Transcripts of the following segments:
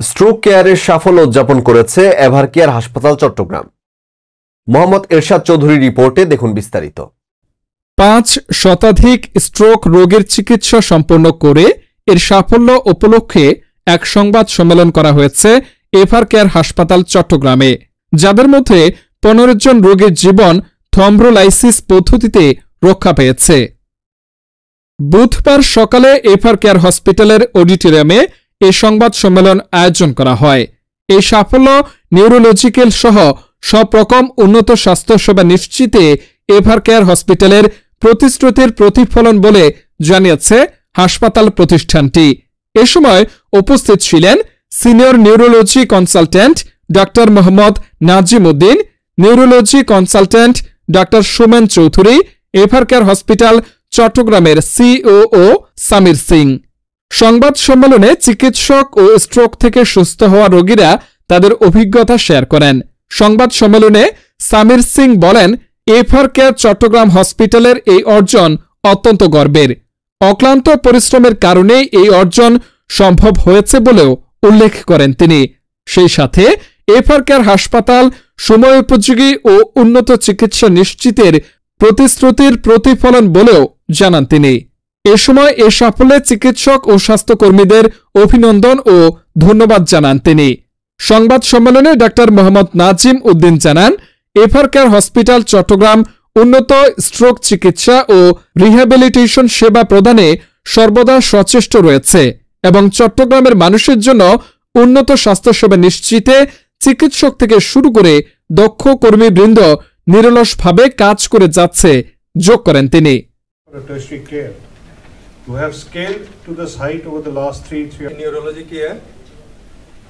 Stroke কেয়ারের সাফল্য উদযাপন করেছে এভারকেয়ার হাসপাতাল চট্টগ্রাম। মোহাম্মদ এরশাদ চৌধুরী রিপোর্টে দেখুন বিস্তারিত। ৫ শতাধিক স্ট্রোক রোগের চিকিৎসা সম্পন্ন করে এর সাফল্য উপলক্ষে এক সংবাদ সম্মেলন করা হয়েছে এভারকেয়ার হাসপাতাল চট্টগ্রামে, যাদের মধ্যে ১৫ জন রোগীর জীবন থ্রম্বোলাইসিস পদ্ধতিতে রক্ষা পেয়েছে। বুধবার সকালে এভারকেয়ার হসপিটালের অডিটোরিয়ামে এই সংবাদ সম্মেলন আয়োজন করা হয়। এই সাফল্য নিউরোলজিক্যাল সহ সব রকম উন্নত স্বাস্থ্যসেবা নিশ্চিতে এভারকেয়ার হসপিটালের প্রতিশ্রুতির প্রতিফলন বলে জানিয়েছে হাসপাতাল প্রতিষ্ঠানটি। এ সময় উপস্থিত ছিলেন senior neurology consultant doctor Mohammad Nazim Uddin, neurology consultant doctor Suman Chowdhury, Evercare hospital চট্টগ্রামের সিওও সামির সিং। সংবাদ সম্মেলনে চিকিৎসক ও স্ট্রোক থেকে সুস্থ হওয়া রোগীরা তাদের অভিজ্ঞতা শেয়ার করেন। সংবাদ সম্মেলনে সামির সিং বলেন, এভারকেয়ার চট্টগ্রাম হসপিটালের এই অর্জন অত্যন্ত গর্বের। অক্লান্ত পরিশ্রমের কারণেই এই অর্জন সম্ভব হয়েছে বলেও উল্লেখ করেন তিনি। সেই সাথে এভারকেয়ার হাসপাতাল সময়োপযোগী ও উন্নত চিকিৎসা নিশ্চিতের প্রতিশ্রুতির প্রতিফলন বলেও জানান তিনি। এ সময় এ সাফল্যে চিকিৎসক ও স্বাস্থ্যকর্মীদের অভিনন্দন ও ধন্যবাদ জানান তিনি। সংবাদ সম্মেলনে ডক্টর মোহাম্মদ নাজিম উদ্দিন জানান, এভারকেয়ার হসপিটাল চট্টগ্রাম উন্নত স্ট্রোক চিকিৎসা ও রিহ্যাবিলিটেশন সেবা প্রদানে সর্বদা সচেষ্ট রয়েছে এবং চট্টগ্রামের মানুষের জন্য উন্নত স্বাস্থ্যসেবা নিশ্চিতে চিকিৎসক থেকে শুরু করে দক্ষ কর্মীবৃন্দ নিরলসভাবে কাজ করে যাচ্ছে যোগ করেন তিনি। To have scaled to this height over the last 3 years. Neurology care,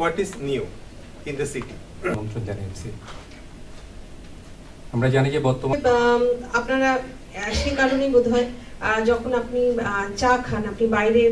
what is new in the city? আমরা জানি যে বর্তমানে আপনারা সেই কারণেই বোধহয় যখন আপনি চা খান, আপনি বাইরে